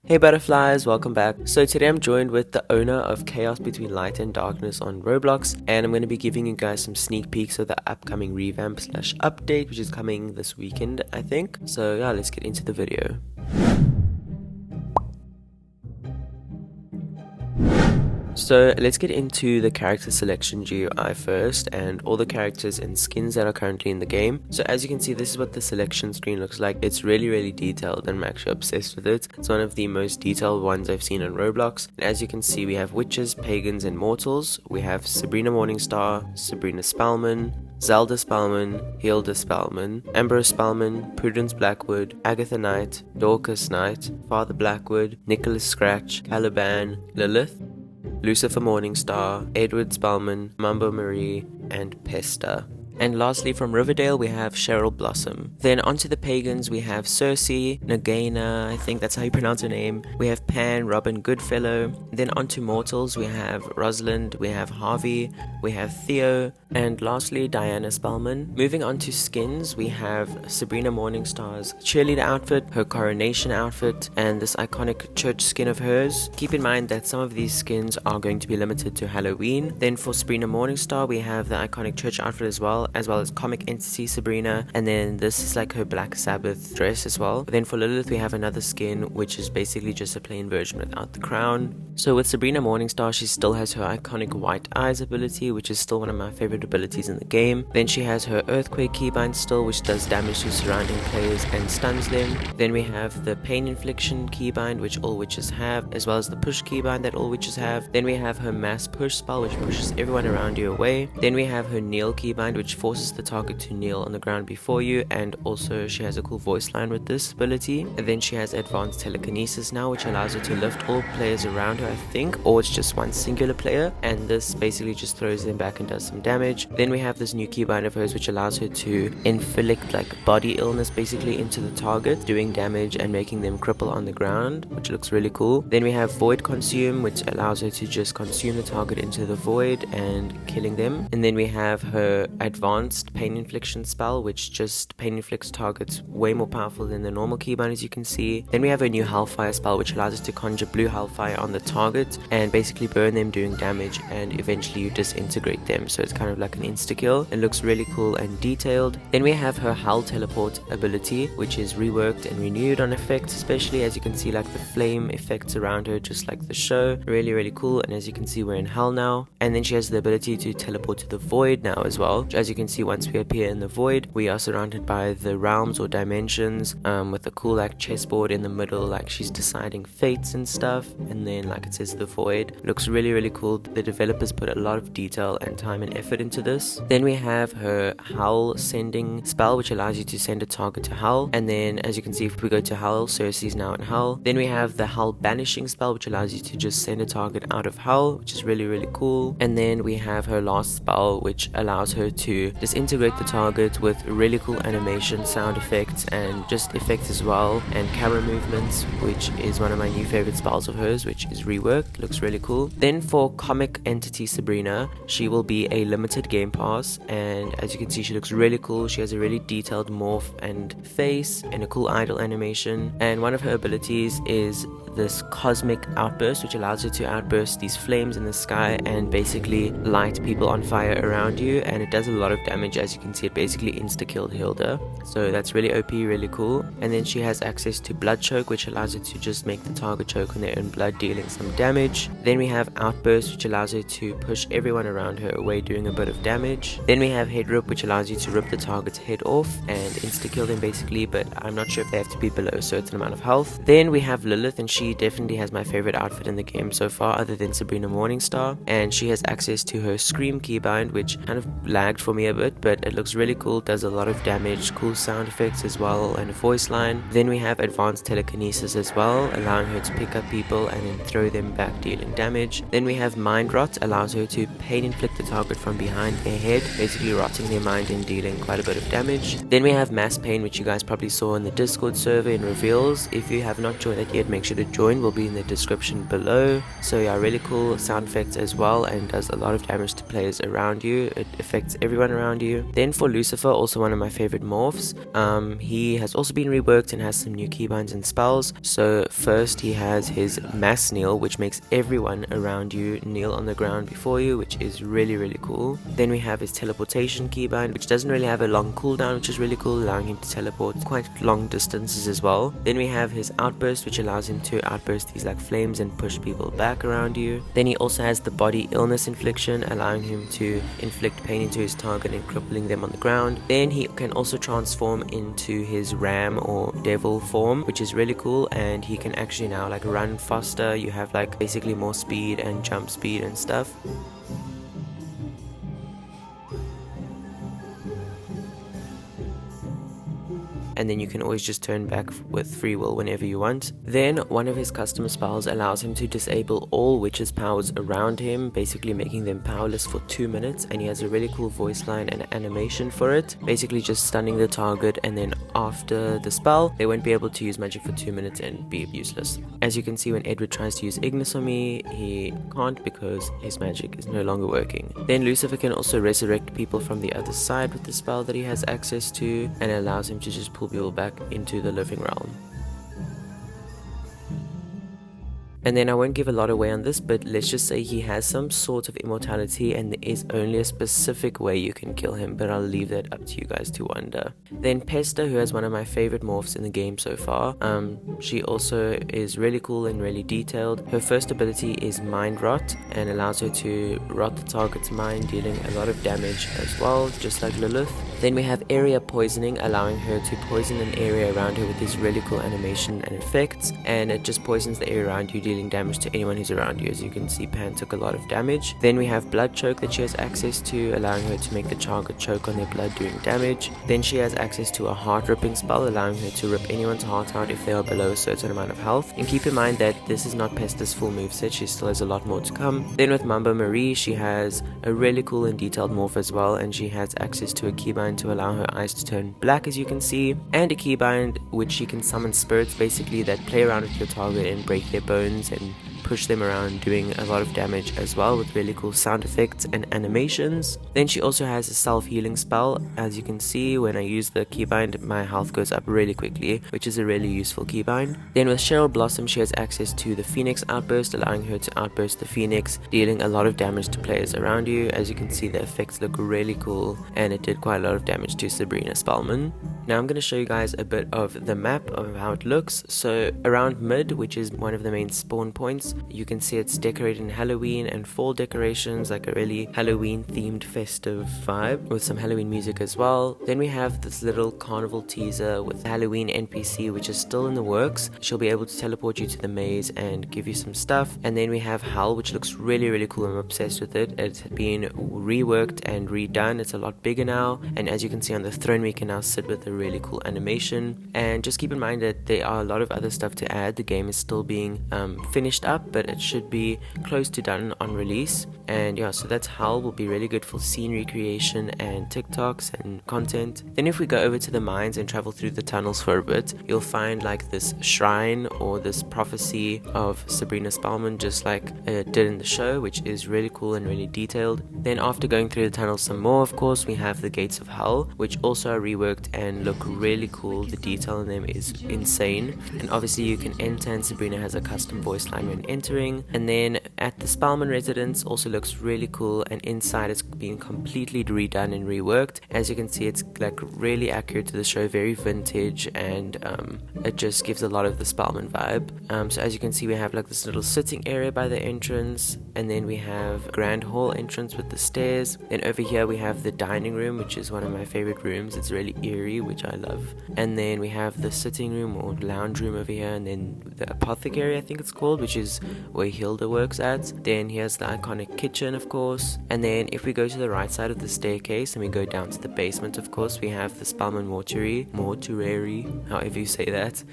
Hey butterflies, welcome back. So today I'm joined with the owner of Chaos Between Light and Darkness on Roblox, and I'm going to be giving you guys some sneak peeks of the upcoming revamp / update, which is coming this weekend, I think. So yeah, let's get into the video. So let's get into the character selection GUI first and all the characters and skins that are currently in the game. So as you can see, this is what the selection screen looks like. It's really detailed and I'm actually obsessed with it. It's one of the most detailed ones I've seen on Roblox. And as you can see, we have witches, pagans and mortals. We have Sabrina Morningstar, Sabrina Spellman, Zelda Spellman, Hilda Spellman, Ambrose Spellman, Prudence Blackwood, Agatha Knight, Dorcas Knight, Father Blackwood, Nicholas Scratch, Caliban, Lilith, Lucifer Morningstar, Edward Spellman, Mambo Marie, and Pesta. And lastly, from Riverdale, we have Cheryl Blossom. Then onto the pagans, we have Cersei, Nagaina, I think that's how you pronounce her name. We have Pan, Robin Goodfellow. Then onto mortals, we have Rosalind, we have Harvey, we have Theo, and lastly, Diana Spellman. Moving on to skins, we have Sabrina Morningstar's cheerleader outfit, her coronation outfit, and this iconic church skin of hers. Keep in mind that some of these skins are going to be limited to Halloween. Then for Sabrina Morningstar, we have the iconic church outfit as well as comic entity Sabrina, and then this is like her Black Sabbath dress as well. Then for Lilith, we have another skin which is basically just a plain version without the crown. So with Sabrina Morningstar, she still has her iconic white eyes ability, which is still one of my favorite abilities in the game. Then she has her earthquake keybind still, which does damage to surrounding players and stuns them. Then we have the pain infliction keybind, which all witches have, as well as the push keybind that all witches have. Then we have her mass push spell, which pushes everyone around you away. Then we have her kneel keybind, which forces the target to kneel on the ground before you, and also she has a cool voice line with this ability. And then she has advanced telekinesis now, which allows her to lift all players around her, I think, or it's just one singular player, and this basically just throws them back and does some damage. Then we have this new keybind of hers which allows her to inflict like body illness basically into the target, doing damage and making them cripple on the ground, which looks really cool. Then we have void consume, which allows her to just consume the target into the void and killing them. And then we have her advanced pain infliction spell, which just pain inflicts targets way more powerful than the normal keybind, as you can see. Then we have a new hellfire spell which allows us to conjure blue hellfire on the target and basically burn them, doing damage, and eventually you disintegrate them, so it's kind of like an insta-kill. It looks really cool and detailed. Then we have her hell teleport ability, which is reworked and renewed on effects, especially as you can see like the flame effects around her, just like the show. Really cool. And as you can see, we're in hell now. And then she has the ability to teleport to the void now as well. As you can see, once we appear in the void, we are surrounded by the realms or dimensions, with a cool like chessboard in the middle, like she's deciding fates and stuff. And then like it says the void. Looks really cool. The developers put a lot of detail and time and effort into this. Then we have her hell sending spell, which allows you to send a target to hell. And then as you can see, if we go to hell, Cersei's now in hell. Then we have the hell banishing spell, which allows you to just send a target out of hell, which is really cool. And then we have her last spell, which allows her to disintegrate the target with really cool animation, sound effects, and just effects as well, and camera movements, which is one of my new favorite spells of hers, which is reworked. Looks really cool. Then for comic entity Sabrina, she will be a limited game pass, and as you can see, she looks really cool. She has a really detailed morph and face and a cool idle animation, and one of her abilities is this cosmic outburst, which allows her to outburst these flames in the sky and basically light people on fire around you, and it does a lot of damage. As you can see, it basically insta-killed Hilda, so that's really OP, really cool. And then she has access to blood choke, which allows her to just make the target choke on their own blood, dealing some damage. Then we have outburst, which allows her to push everyone around her away, doing a bit of damage. Then we have head rip, which allows you to rip the target's head off and insta-kill them basically, but I'm not sure if they have to be below a certain amount of health. Then we have Lilith, and she definitely has my favorite outfit in the game so far, other than Sabrina Morningstar, and she has access to her scream keybind, which kind of lagged for me a bit, but it looks really cool. Does a lot of damage, cool sound effects as well, and a voice line. Then we have advanced telekinesis as well, allowing her to pick up people and then throw them back, dealing damage. Then we have mind rot, allows her to pain inflict the target from behind their head, basically rotting their mind and dealing quite a bit of damage. Then we have mass pain, which you guys probably saw in the Discord server in reveals. If you have not joined that yet, make sure to join will be in the description below. So yeah, really cool sound effects as well, and does a lot of damage to players around you. It affects everyone around you. Then for Lucifer, also one of my favorite morphs, he has also been reworked and has some new keybinds and spells. So first he has his mass kneel, which makes everyone around you kneel on the ground before you, which is really cool. Then we have his teleportation keybind, which doesn't really have a long cooldown, which is really cool, allowing him to teleport quite long distances as well. Then we have his outburst, which allows him to outburst these like flames and push people back around you. Then he also has the body illness infliction, allowing him to inflict pain into his target and crippling them on the ground. Then he can also transform into his ram or devil form, which is really cool, and he can actually now like run faster. You have like basically more speed and jump speed and stuff. And then you can always just turn back with free will whenever you want. Then one of his custom spells allows him to disable all witches' powers around him, basically making them powerless for 2 minutes, and he has a really cool voice line and animation for it, basically just stunning the target, and then after the spell they won't be able to use magic for 2 minutes and be useless. As you can see, when Edward tries to use Ignis on me, he can't because his magic is no longer working. Then Lucifer can also resurrect people from the other side with the spell that he has access to, and it allows him to just pull people back into the living realm. And then I won't give a lot away on this, but let's just say he has some sort of immortality, and there is only a specific way you can kill him, but I'll leave that up to you guys to wonder. Then Pesta, who has one of my favorite morphs in the game so far, she also is really cool and really detailed. Her first ability is Mind Rot, and allows her to rot the target's mind, dealing a lot of damage as well, just like Lilith. Then we have area poisoning, allowing her to poison an area around her with this really cool animation and effects, and it just poisons the area around you, dealing damage to anyone who's around you. As you can see, Pan took a lot of damage. Then we have blood choke that she has access to, allowing her to make the target choke on their blood, doing damage. Then she has access to a heart ripping spell, allowing her to rip anyone's heart out if they are below a certain amount of health. And keep in mind that this is not Pesta's full moveset, she still has a lot more to come. Then with Mamba Marie, she has a really cool and detailed morph as well, and she has access to a keybind to allow her eyes to turn black, as you can see, and a keybind which she can summon spirits basically that play around with your target and break their bones and push them around, doing a lot of damage as well with really cool sound effects and animations. Then she also has a self-healing spell. As you can see, when I use the keybind, my health goes up really quickly, which is a really useful keybind. Then with Cheryl Blossom, she has access to the Phoenix outburst, allowing her to outburst the Phoenix, dealing a lot of damage to players around you. As you can see, the effects look really cool, and it did quite a lot of damage to Sabrina Spellman. Now I'm going to show you guys a bit of the map of how it looks. So around mid, which is one of the main spawn points, you can see it's decorated in Halloween and fall decorations, like a really Halloween themed festive vibe with some Halloween music as well. Then we have this little carnival teaser with the Halloween NPC, which is still in the works. She'll be able to teleport you to the maze and give you some stuff. And then we have Hell, which looks really cool. I'm obsessed with it. It's been reworked and redone. It's a lot bigger now, and as you can see on the throne, we can now sit with a really cool animation. And just keep in mind that there are a lot of other stuff to add. The game is still being finished up, but it should be close to done on release. And yeah, so that's Hell. Will be really good for scene recreation and TikToks and content. Then if we go over to the mines and travel through the tunnels for a bit, you'll find like this shrine or this prophecy of Sabrina Spellman, just like it did in the show, which is really cool and really detailed. Then after going through the tunnels some more, of course, we have the gates of Hell, which also are reworked and look really cool. The detail in them is insane. And obviously you can enter, and Sabrina has a custom voice line when entering. And then at the Spellman residence also looks really cool, and inside it's been completely redone and reworked. As you can see, it's like really accurate to the show, very vintage, and it just gives a lot of the Spellman vibe. So as you can see, we have like this little sitting area by the entrance, and then we have grand hall entrance with the stairs. Then over here we have the dining room, which is one of my favorite rooms. It's really eerie, which I love. And then we have the sitting room or lounge room over here, and then the apothecary, I think it's called, which is where Hilda works at. Then here's the iconic kitchen, of course. And then if we go to the right side of the staircase and we go down to the basement, of course, we have the Spellman mortuary, however you say that,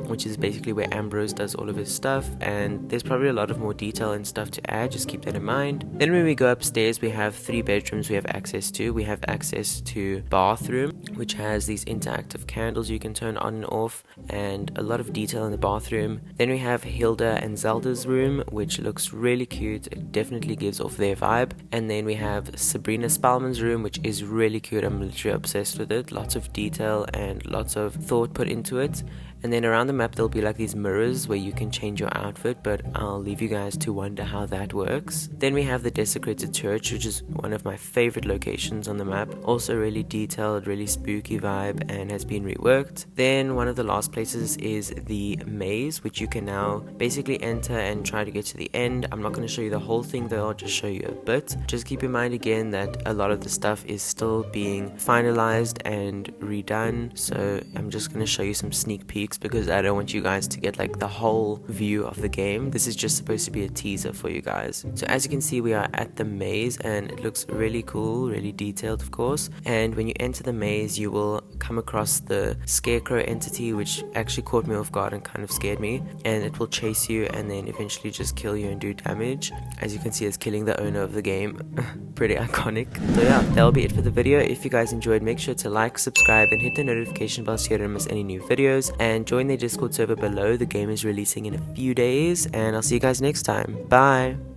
which is basically where Ambrose does all of his stuff. And there's probably a lot of more detail and stuff to add, just keep that in mind. Then when we go upstairs, we have 3 bedrooms we have access to. We have access to bathroom, which has these interactive candles you can turn on and off, and a lot of detail in the bathroom. Then we have Hilda and Zelda's room, which looks really cute. It definitely gives off their vibe. And then we have Sabrina Spellman's room, which is really cute. I'm literally obsessed with it. Lots of detail and lots of thought put into it. And then around the map there'll be like these mirrors where you can change your outfit, but I'll leave you guys to wonder how that works. Then we have the desecrated church, which is one of my favorite locations on the map. Also really detailed, really spooky vibe, and has been reworked. Then one of the last places is the maze, which you can now basically enter and try to get to the end. I'm not going to show you the whole thing though, I'll just show you a bit. Just keep in mind again that a lot of the stuff is still being finalized and redone, so I'm just going to show you some sneak peeks because I don't want you guys to get like the whole view of the game. This is just supposed to be a teaser for you guys. So as you can see, we are at the maze and it looks really cool, really detailed of course. And when you enter the maze, you will come across the scarecrow entity, which actually caught me off guard and kind of scared me, and it will chase you and then eventually just kill you and do damage. As you can see, it's killing the owner of the game. Pretty iconic. So yeah, that'll be it for the video. If you guys enjoyed, make sure to like, subscribe, and hit the notification bell so you don't miss any new videos, and join the Discord server below. The game is releasing in a few days, and I'll see you guys next time. Bye.